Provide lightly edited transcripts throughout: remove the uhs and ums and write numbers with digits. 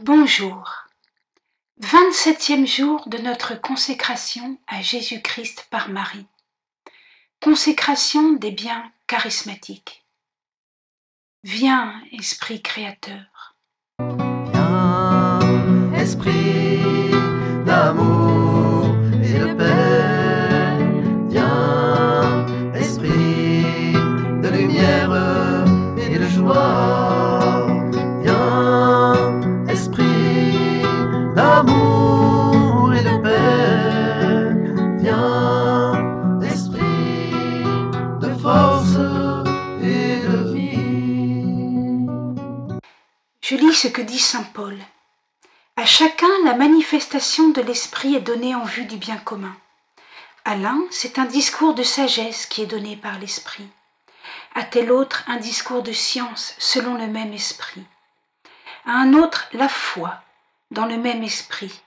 Bonjour, 27e jour de notre consécration à Jésus-Christ par Marie. Consécration des biens charismatiques. Viens, Esprit Créateur. Viens, Esprit d'amour et de paix. Viens, Esprit de lumière et de joie. Viens, Esprit d'amour et de paix. Viens, Esprit de force et de vie. Je lis ce que dit saint Paul. À chacun, la manifestation de l'Esprit est donnée en vue du bien commun. À l'un, c'est un discours de sagesse qui est donné par l'Esprit. À tel autre, un discours de science selon le même Esprit. À un autre, la foi dans le même Esprit.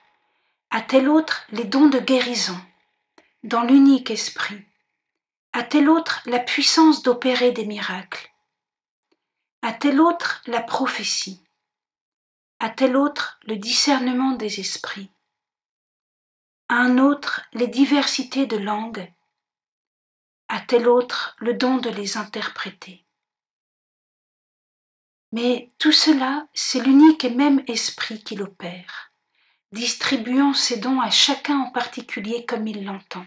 À tel autre, les dons de guérison dans l'unique Esprit. À tel autre, la puissance d'opérer des miracles. À tel autre, la prophétie. À tel autre, le discernement des esprits. À un autre, les diversités de langues. À tel autre, le don de les interpréter. Mais tout cela, c'est l'unique et même esprit qui l'opère, distribuant ses dons à chacun en particulier comme il l'entend.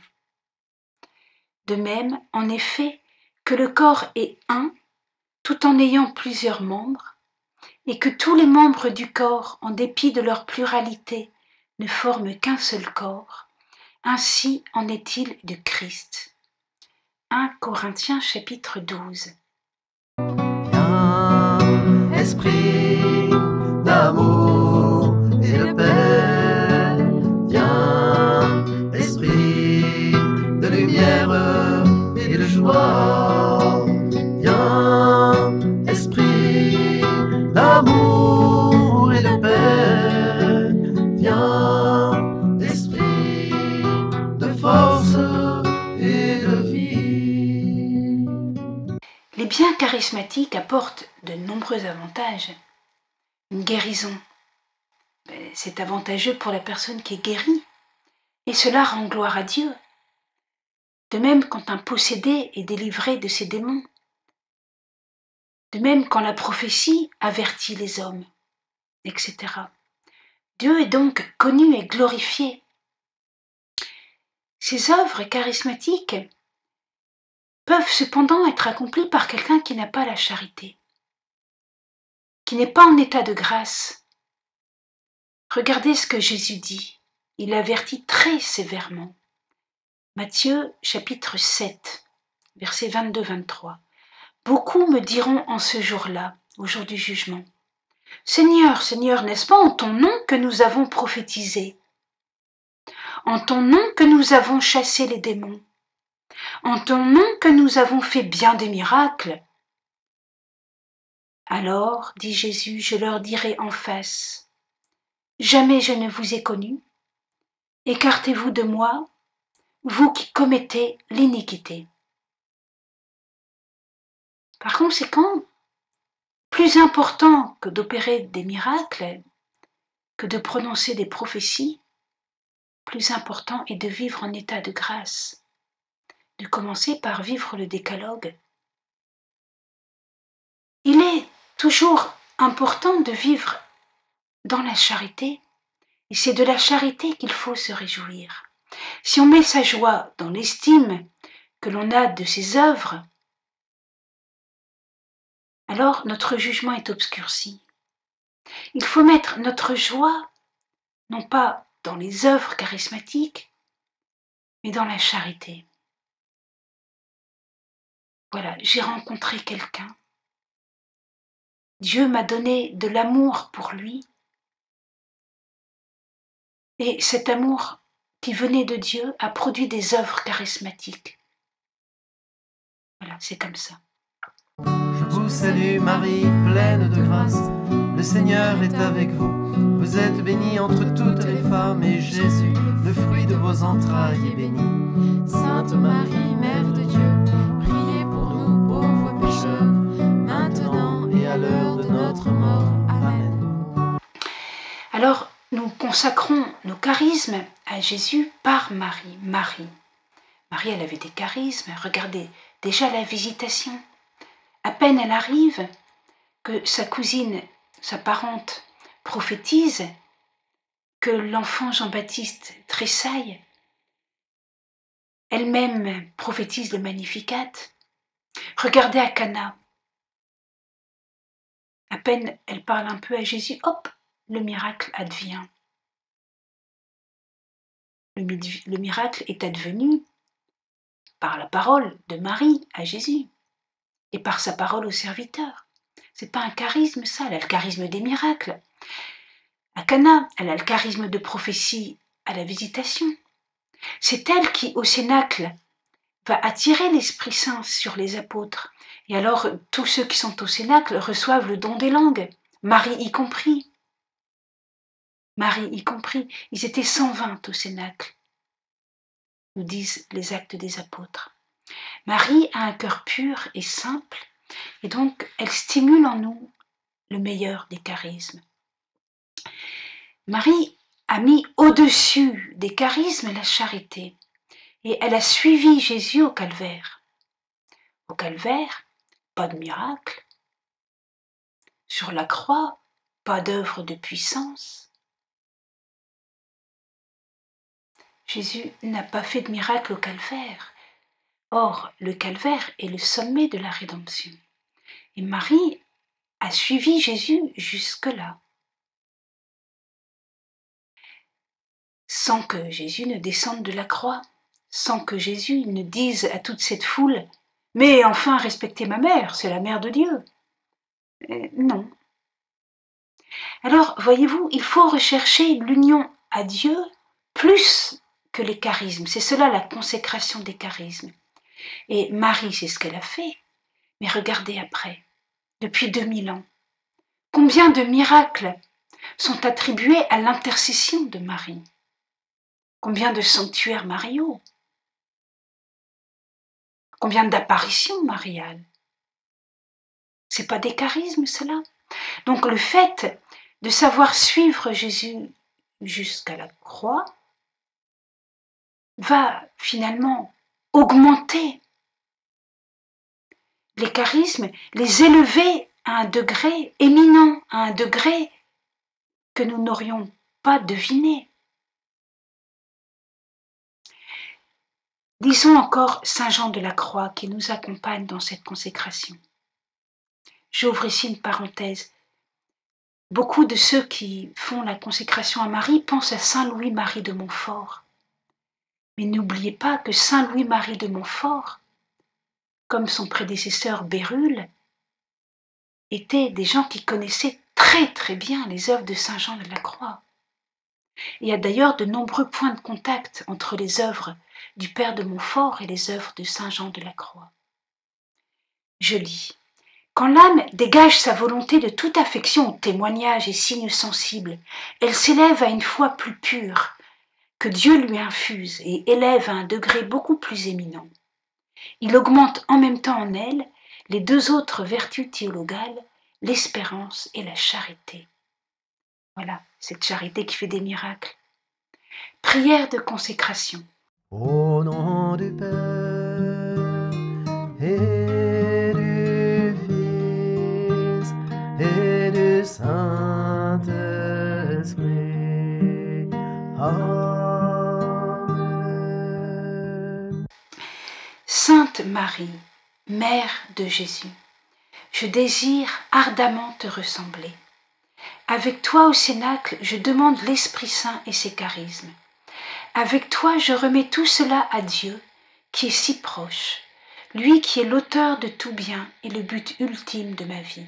De même, en effet, que le corps est un, tout en ayant plusieurs membres, et que tous les membres du corps, en dépit de leur pluralité, ne forment qu'un seul corps, ainsi en est-il du Christ. 1 Corinthiens chapitre 12. Viens, Esprit d'amour et de paix. Viens, Esprit de lumière et de joie. Viens, Esprit d'amour et de paix. Viens, Esprit de force et de vie. Les biens charismatiques apportent de nombreux avantages. Une guérison, c'est avantageux pour la personne qui est guérie, et cela rend gloire à Dieu. De même quand un possédé est délivré de ses démons. De même quand la prophétie avertit les hommes, etc. Dieu est donc connu et glorifié. Ces œuvres charismatiques peuvent cependant être accomplies par quelqu'un qui n'a pas la charité, qui n'est pas en état de grâce. Regardez ce que Jésus dit. Il avertit très sévèrement. Matthieu chapitre 7, versets 22-23. Beaucoup me diront en ce jour-là, au jour du jugement, « Seigneur, Seigneur, n'est-ce pas en ton nom que nous avons prophétisé? En ton nom que nous avons chassé les démons? En ton nom que nous avons fait bien des miracles? » Alors, dit Jésus, je leur dirai en face, « Jamais je ne vous ai connus. Écartez-vous de moi, vous qui commettez l'iniquité. » Par conséquent, plus important que d'opérer des miracles, que de prononcer des prophéties, plus important est de vivre en état de grâce, de commencer par vivre le décalogue. Il est toujours important de vivre dans la charité, et c'est de la charité qu'il faut se réjouir. Si on met sa joie dans l'estime que l'on a de ses œuvres, alors notre jugement est obscurci. Il faut mettre notre joie, non pas dans les œuvres charismatiques, mais dans la charité. Voilà, j'ai rencontré quelqu'un. Dieu m'a donné de l'amour pour lui. Et cet amour qui venait de Dieu a produit des œuvres charismatiques. Voilà, c'est comme ça. Je vous salue Marie, pleine de grâce, le Seigneur est avec vous. Vous êtes bénie entre toutes les femmes, et Jésus, le fruit de vos entrailles, est béni. Sainte Marie, Mère de Dieu, priez pour nous pauvres pécheurs, maintenant et à l'heure de notre mort. Amen. Alors, nous consacrons nos charismes à Jésus par Marie. Marie, elle avait des charismes. Regardez, déjà la visitation. À peine elle arrive, que sa cousine, sa parente, prophétise, que l'enfant Jean-Baptiste tressaille. Elle-même prophétise le Magnificat. Regardez à Cana. À peine elle parle un peu à Jésus, hop, le miracle advient. Le miracle est advenu par la parole de Marie à Jésus et par sa parole au serviteur. C'est pas un charisme ça, elle a le charisme des miracles. À Cana, elle a le charisme de prophétie à la visitation. C'est elle qui, au Cénacle, va attirer l'Esprit Saint sur les apôtres. Et alors, tous ceux qui sont au Cénacle reçoivent le don des langues, Marie y compris. Marie y compris. Ils étaient 120 au Cénacle, nous disent les Actes des Apôtres. Marie a un cœur pur et simple, et donc elle stimule en nous le meilleur des charismes. Marie a mis au-dessus des charismes la charité, et elle a suivi Jésus au calvaire. Au calvaire, pas de miracle. Sur la croix, pas d'œuvre de puissance. Jésus n'a pas fait de miracle au calvaire. Or, le calvaire est le sommet de la rédemption. Et Marie a suivi Jésus jusque-là, sans que Jésus ne descende de la croix, sans que Jésus ne dise à toute cette foule « Mais enfin, respectez ma mère, c'est la mère de Dieu ». Non. Alors, voyez-vous, il faut rechercher l'union à Dieu plus que les charismes. C'est cela la consécration des charismes. Et Marie, c'est ce qu'elle a fait. Mais regardez après, depuis 2000 ans, combien de miracles sont attribués à l'intercession de Marie? Combien de sanctuaires mariaux? Combien d'apparitions mariales? C'est pas des charismes, cela? Donc le fait de savoir suivre Jésus jusqu'à la croix va finalement augmenter les charismes, les élever à un degré éminent, à un degré que nous n'aurions pas deviné. Lisons encore Saint Jean de la Croix qui nous accompagne dans cette consécration. J'ouvre ici une parenthèse. Beaucoup de ceux qui font la consécration à Marie pensent à Saint Louis-Marie de Montfort. Mais n'oubliez pas que Saint Louis-Marie de Montfort, comme son prédécesseur Bérulle, étaient des gens qui connaissaient très très bien les œuvres de Saint Jean de la Croix. Il y a d'ailleurs de nombreux points de contact entre les œuvres du Père de Montfort et les œuvres de Saint Jean de la Croix. Je lis. Quand l'âme dégage sa volonté de toute affection aux témoignages et signes sensibles, elle s'élève à une foi plus pure, que Dieu lui infuse et élève à un degré beaucoup plus éminent. Il augmente en même temps en elle les deux autres vertus théologales, l'espérance et la charité. Voilà, cette charité qui fait des miracles. Prière de consécration. Au nom du Père et du Fils et du Saint-Esprit. Amen. Sainte Marie, Mère de Jésus, je désire ardemment te ressembler. Avec toi au Cénacle, je demande l'Esprit Saint et ses charismes. Avec toi, je remets tout cela à Dieu, qui est si proche, lui qui est l'auteur de tout bien et le but ultime de ma vie.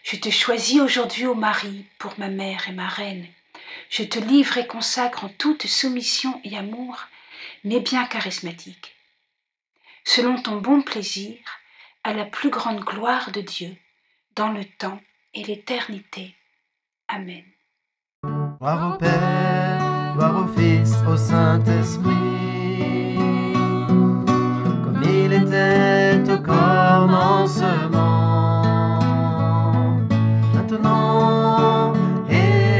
Je te choisis aujourd'hui, ô Marie, pour ma mère et ma reine. Je te livre et consacre en toute soumission et amour mes biens charismatiques. Selon ton bon plaisir, à la plus grande gloire de Dieu, dans le temps et l'éternité. Amen. Gloire au Père, gloire au Fils, au Saint-Esprit, comme il était au commencement, maintenant et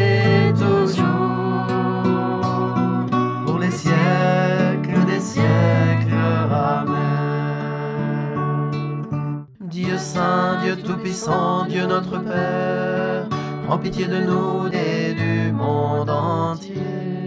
Dieu saint, Dieu tout-puissant, Dieu notre Père, prends pitié de nous et du monde entier.